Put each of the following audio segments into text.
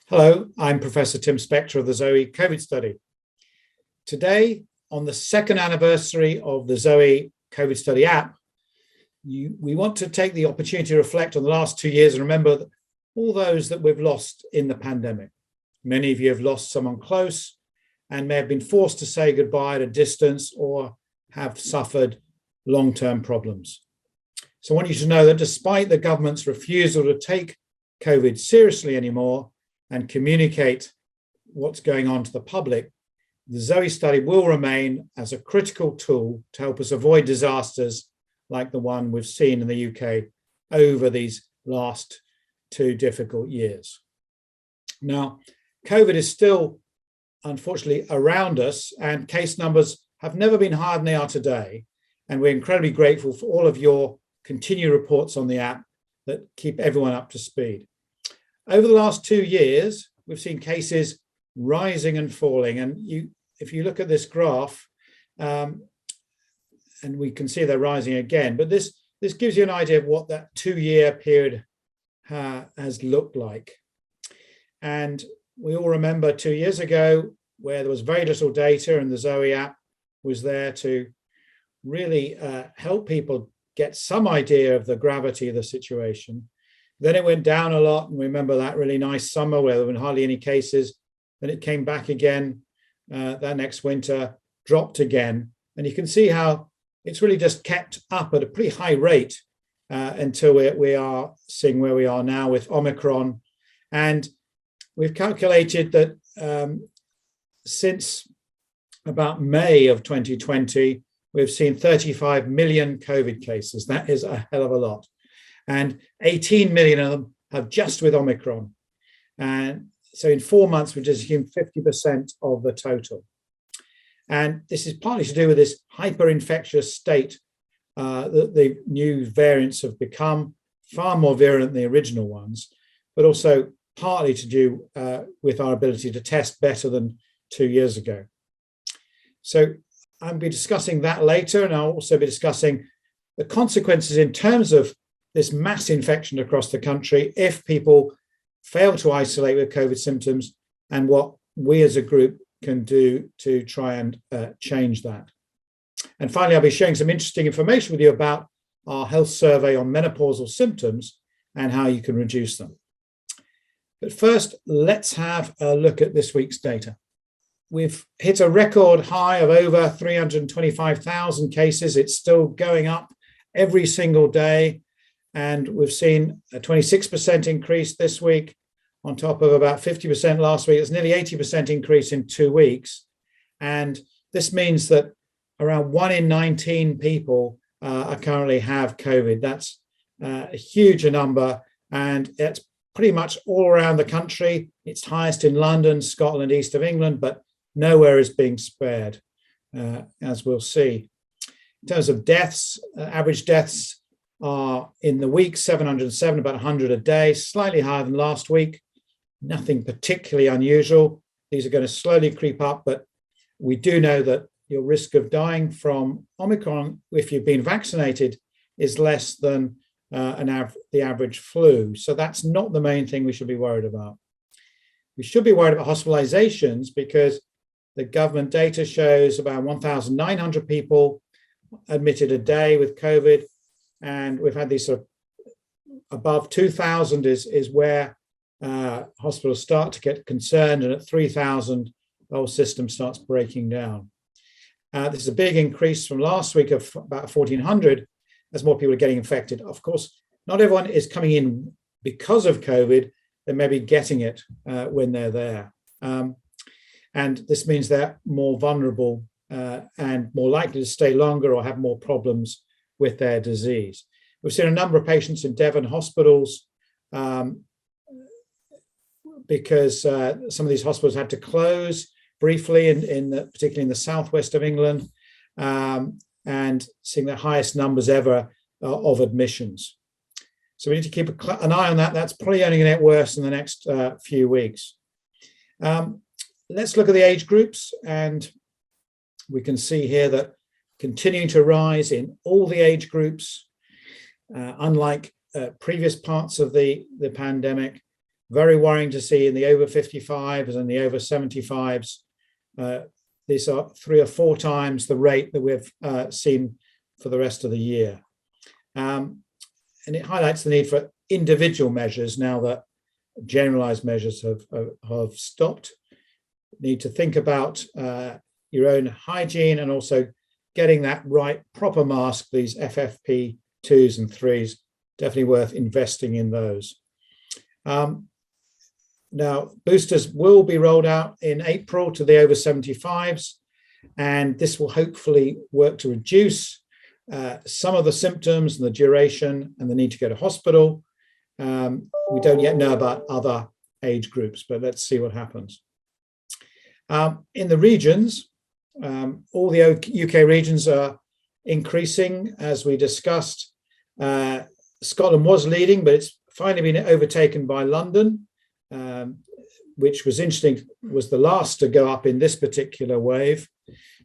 Hello, I'm Professor Tim Spector of the ZOE COVID Study. Today, on the second anniversary of the ZOE COVID Study app, we want to take the opportunity to reflect on the last 2 years and remember all those that we've lost in the pandemic. Many of you have lost someone close and may have been forced to say goodbye at a distance or have suffered long-term problems. So I want you to know that despite the government's refusal to take COVID seriously anymore and communicate what's going on to the public, the ZOE study will remain as a critical tool to help us avoid disasters like the one we've seen in the UK over these last 2 difficult years. Now, COVID is still, unfortunately, around us, and case numbers have never been higher than they are today. And we're incredibly grateful for all of your continued reports on the app that keep everyone up to speed. Over the last 2 years, we've seen cases rising and falling. And if you look at this graph, and we can see they're rising again, but this gives you an idea of what that 2-year period has looked like. And we all remember 2 years ago where there was very little data, and the ZOE app was there to really help people get some idea of the gravity of the situation. Then it went down a lot, and we remember that really nice summer where there were hardly any cases. Then it came back again that next winter, dropped again. And you can see how it's really just kept up at a pretty high rate until we are seeing where we are now with Omicron. And we've calculated that since about May of 2020, we've seen 35 million COVID cases. That is a hell of a lot. And 18 million of them have just with Omicron. And so in 4 months, we've just assumed 50% of the total. And this is partly to do with this hyper-infectious state that the new variants have become, far more virulent than the original ones, but also partly to do with our ability to test better than 2 years ago. So I'll be discussing that later, and I'll also be discussing the consequences in terms of this mass infection across the country if people fail to isolate with COVID symptoms, and what we as a group can do to try and change that. And finally, I'll be sharing some interesting information with you about our health survey on menopausal symptoms and how you can reduce them. But first, let's have a look at this week's data. We've hit a record high of over 325,000 cases. It's still going up every single day. And we've seen a 26% increase this week on top of about 50% last week. It's nearly 80% increase in 2 weeks. And this means that around 1 in 19 people currently have COVID. That's a huge number, and it's pretty much all around the country. It's highest in London, Scotland, east of England, but nowhere is being spared, as we'll see. In terms of deaths, average deaths are in the week 707, about 100 a day, slightly higher than last week. Nothing particularly unusual. These are going to slowly creep up, but we do know that your risk of dying from Omicron, if you've been vaccinated, is less than the average flu. So that's not the main thing we should be worried about. We should be worried about hospitalizations because the government data shows about 1,900 people admitted a day with COVID. And we've had these sort of above 2,000 is where hospitals start to get concerned. And at 3,000, the whole system starts breaking down. This is a big increase from last week of about 1,400 as more people are getting infected. Of course, not everyone is coming in because of COVID. They may be getting it when they're there. And this means they're more vulnerable and more likely to stay longer or have more problems with their disease. We've seen a number of patients in Devon hospitals because some of these hospitals had to close briefly, particularly in the southwest of England, and seeing the highest numbers ever of admissions. So we need to keep an eye on that. That's probably only going to get worse in the next few weeks. Let's look at the age groups, and we can see here that continuing to rise in all the age groups, unlike previous parts of the pandemic. Very worrying to see in the over 55s and the over 75s. These are 3 or 4 times the rate that we've seen for the rest of the year. And it highlights the need for individual measures now that generalized measures have stopped. Need to think about your own hygiene and also getting that right proper mask, these FFP2s and 3s, definitely worth investing in those. Now, boosters will be rolled out in April to the over 75s, and this will hopefully work to reduce some of the symptoms and the duration and the need to go to hospital. We don't yet know about other age groups, but let's see what happens. In the regions, all the UK regions are increasing, as we discussed. Scotland was leading, but it's finally been overtaken by London, which was interesting, was the last to go up in this particular wave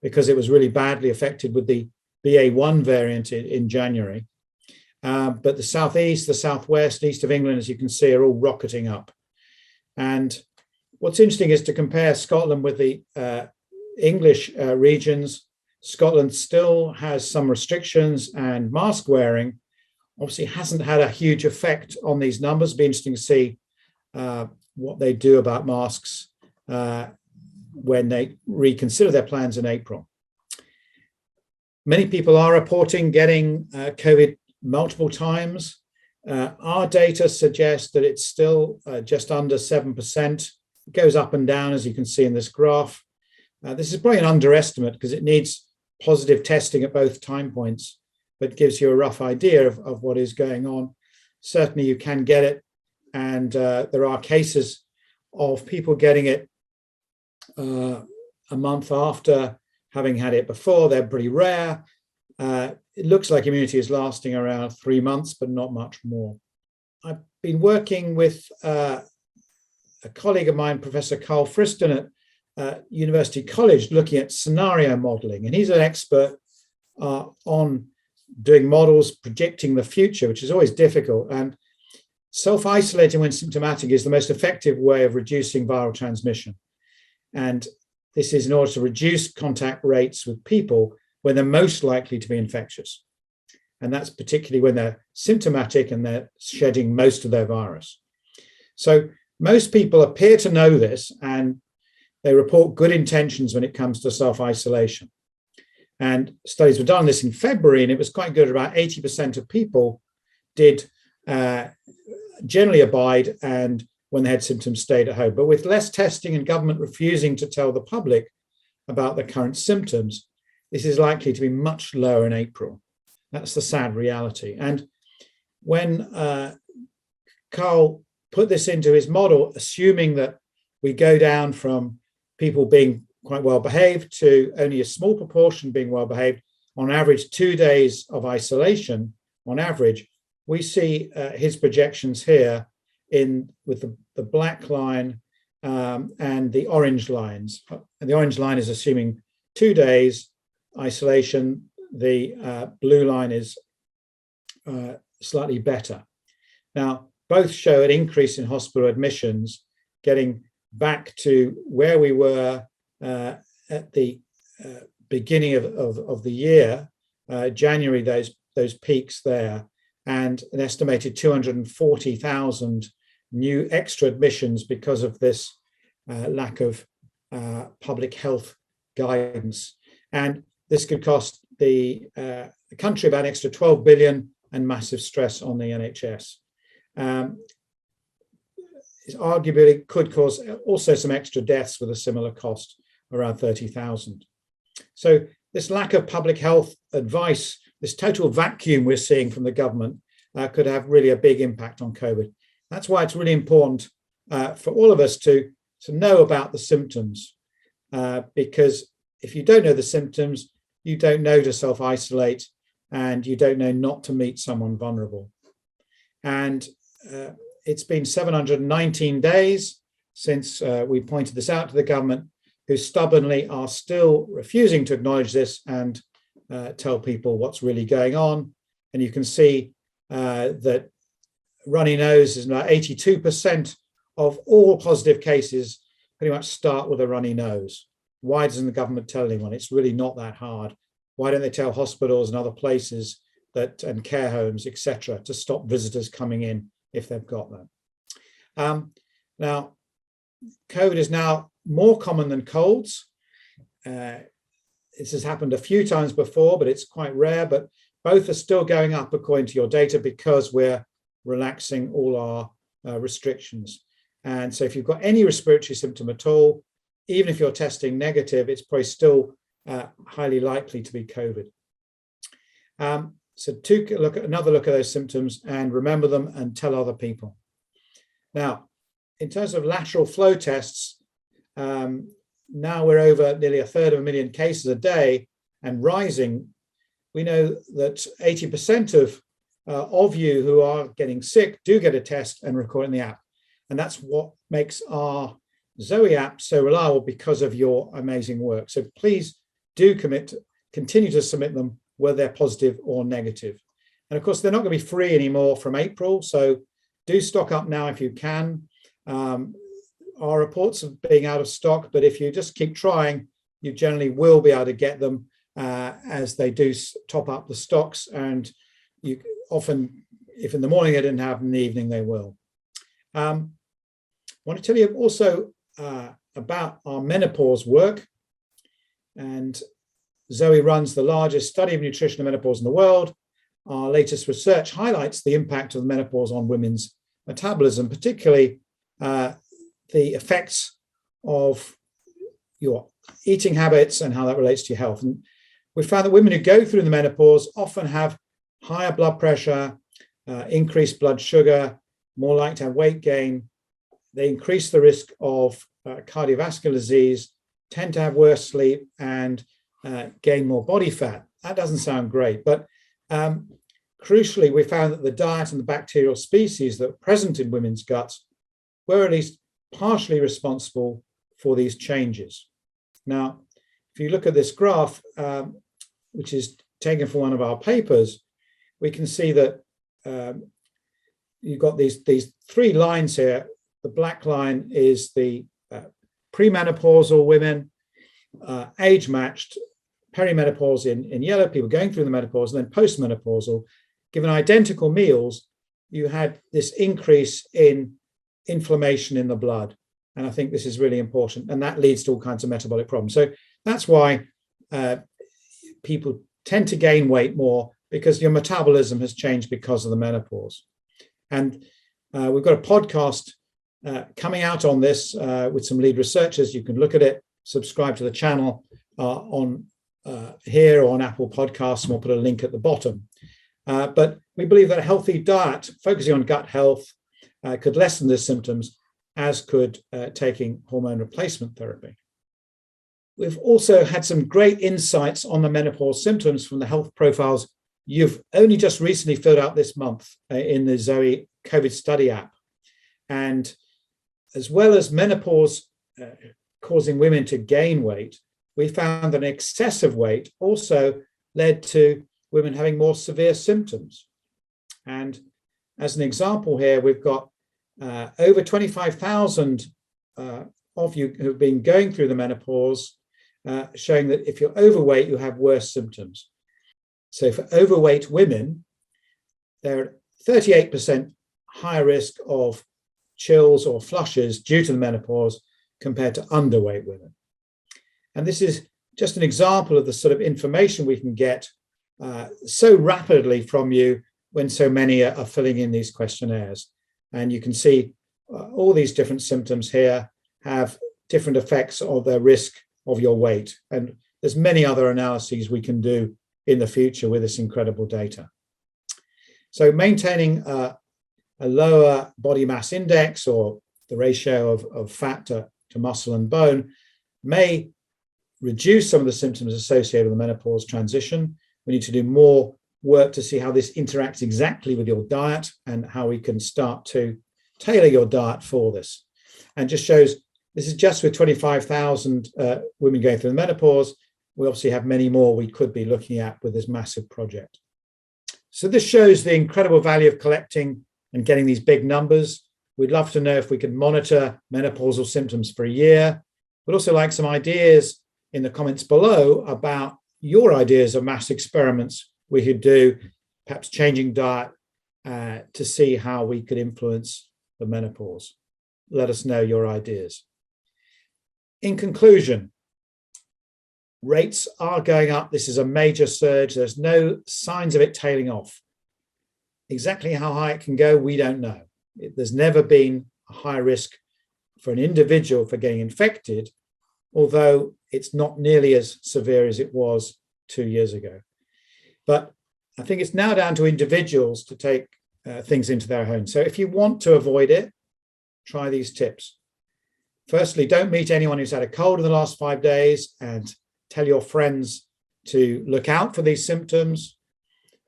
because it was really badly affected with the BA1 variant in January. But the southeast, the southwest, east of England, as you can see, are all rocketing up. And what's interesting is to compare Scotland with the English regions. Scotland still has some restrictions and mask wearing. Obviously hasn't had a huge effect on these numbers. It'll be interesting to see what they do about masks when they reconsider their plans in April. Many people are reporting getting COVID multiple times. Our data suggests that it's still just under 7%. It goes up and down, as you can see in this graph. This is probably an underestimate because it needs positive testing at both time points, but gives you a rough idea of what is going on. Certainly you can get it, and there are cases of people getting it a month after having had it before. They're pretty rare. It looks like immunity is lasting around 3 months, but not much more. I've been working with a colleague of mine, Professor Carl Friston at University College, looking at scenario modeling. And he's an expert on doing models predicting the future, which is always difficult. And self-isolating when symptomatic is the most effective way of reducing viral transmission. And this is in order to reduce contact rates with people when they're most likely to be infectious. And that's particularly when they're symptomatic and they're shedding most of their virus. So most people appear to know this, and they report good intentions when it comes to self-isolation. And studies were done on this in February, and it was quite good. About 80% of people did generally abide, and when they had symptoms, stayed at home. But with less testing and government refusing to tell the public about the current symptoms, this is likely to be much lower in April. That's the sad reality. And when Carl put this into his model, assuming that we go down from people being quite well behaved to only a small proportion being well behaved, on average 2 days of isolation, on average, we see his projections here with the black line and the orange lines. And the orange line is assuming 2 days isolation. The blue line is slightly better. Now, both show an increase in hospital admissions, getting back to where we were at the beginning of the year, January, those peaks there, and an estimated 240,000 new extra admissions because of this lack of public health guidance. And this could cost the country about an extra 12 billion and massive stress on the NHS. It arguably could cause also some extra deaths with a similar cost, around 30,000. So this lack of public health advice, this total vacuum we're seeing from the government could have really a big impact on COVID. That's why it's really important for all of us to know about the symptoms, because if you don't know the symptoms, you don't know to self-isolate, and you don't know not to meet someone vulnerable. And it's been 719 days since we pointed this out to the government, who stubbornly are still refusing to acknowledge this and tell people what's really going on. And you can see that runny nose is now 82% of all positive cases pretty much start with a runny nose. Why doesn't the government tell anyone? It's really not that hard. Why don't they tell hospitals and other places and care homes, etc., to stop visitors coming in if they've got them? Now, COVID is now more common than colds. This has happened a few times before, but it's quite rare. But both are still going up according to your data because we're relaxing all our restrictions. And so if you've got any respiratory symptom at all, even if you're testing negative, it's probably still highly likely to be COVID. So another look at those symptoms and remember them and tell other people. Now, in terms of lateral flow tests, now we're over nearly 1/3 cases a day and rising. We know that 80% of you who are getting sick do get a test and record it in the app. And that's what makes our ZOE app so reliable because of your amazing work. So please do continue to submit them whether they're positive or negative. And of course, they're not going to be free anymore from April. So do stock up now if you can. Our reports of being out of stock, but if you just keep trying, you generally will be able to get them as they do top up the stocks. And you often, if in the morning they didn't have, in the evening they will. I want to tell you also about our menopause work. And ZOE runs the largest study of nutrition and menopause in the world. Our latest research highlights the impact of menopause on women's metabolism, particularly the effects of your eating habits and how that relates to your health. And we found that women who go through the menopause often have higher blood pressure, increased blood sugar, more likely to have weight gain. They increase the risk of cardiovascular disease, tend to have worse sleep, and gain more body fat. That doesn't sound great, but crucially, we found that the diet and the bacterial species that are present in women's guts were at least partially responsible for these changes. Now, if you look at this graph, which is taken from one of our papers, we can see that you've got these three lines here. The black line is the premenopausal women, age-matched, perimenopause in yellow, people going through the menopause, and then postmenopausal. Given identical meals, you had this increase in inflammation in the blood. And I think this is really important. And that leads to all kinds of metabolic problems. So that's why people tend to gain weight more, because your metabolism has changed because of the menopause. And we've got a podcast coming out on this with some lead researchers. You can look at it, subscribe to the channel on here or on Apple Podcasts, and we'll put a link at the bottom. But we believe that a healthy diet focusing on gut health could lessen the symptoms, as could taking hormone replacement therapy. We've also had some great insights on the menopause symptoms from the health profiles you've only just recently filled out this month in the ZOE COVID Study app. And as well as menopause causing women to gain weight, we found that excessive weight also led to women having more severe symptoms. And as an example here, we've got over 25,000 of you who've been going through the menopause, showing that if you're overweight, you have worse symptoms. So for overweight women, they're 38% higher risk of chills or flushes due to the menopause compared to underweight women. And this is just an example of the sort of information we can get so rapidly from you when so many are filling in these questionnaires. And you can see all these different symptoms here have different effects of the risk of your weight. And there's many other analyses we can do in the future with this incredible data. So maintaining a lower body mass index, or the ratio of fat to muscle and bone, may reduce some of the symptoms associated with the menopause transition. We need to do more work to see how this interacts exactly with your diet and how we can start to tailor your diet for this. And just shows, this is just with 25,000 women going through the menopause. We obviously have many more we could be looking at with this massive project. So this shows the incredible value of collecting and getting these big numbers. We'd love to know if we can monitor menopausal symptoms for a year. We'd also like some ideas in the comments below about your ideas of mass experiments we could do, perhaps changing diet to see how we could influence the menopause. Let us know your ideas. In conclusion, rates are going up. This is a major surge. There's no signs of it tailing off. Exactly how high it can go, we don't know. There's never been a high risk for an individual for getting infected, although it's not nearly as severe as it was 2 years ago. But I think it's now down to individuals to take things into their own. So if you want to avoid it, try these tips. Firstly, don't meet anyone who's had a cold in the last 5 days, and tell your friends to look out for these symptoms,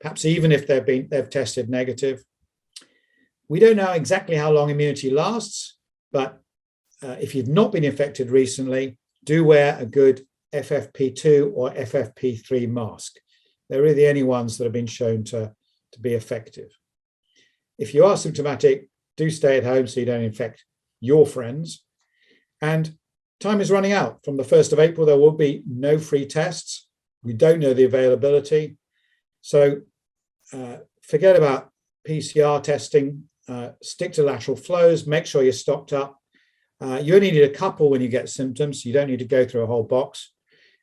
perhaps even if they've tested negative. We don't know exactly how long immunity lasts, but if you've not been infected recently, do wear a good FFP2 or FFP3 mask. They're really the only ones that have been shown to be effective. If you are symptomatic, do stay at home so you don't infect your friends. And time is running out. From the 1st of April, there will be no free tests. We don't know the availability. So forget about PCR testing. Stick to lateral flows. Make sure you're stocked up. You only need a couple when you get symptoms. You don't need to go through a whole box.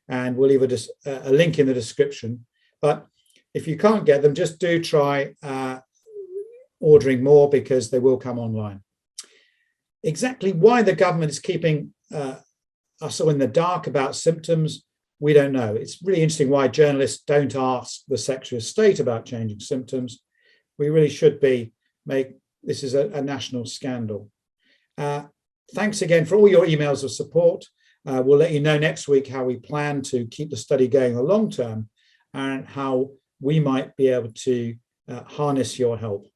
And we'll leave a link in the description. But if you can't get them, just do try ordering more, because they will come online. Exactly why the government is keeping us all in the dark about symptoms, we don't know. It's really interesting why journalists don't ask the Secretary of State about changing symptoms. We really should this is a national scandal. Thanks again for all your emails of support. We'll let you know next week how we plan to keep the study going in the long term and how we might be able to harness your help.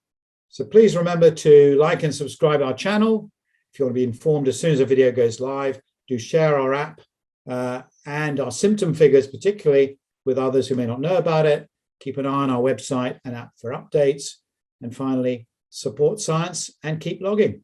So please remember to like and subscribe our channel. If you want to be informed as soon as a video goes live, do share our app and our symptom figures, particularly with others who may not know about it. Keep an eye on our website and app for updates. And finally, support science and keep logging.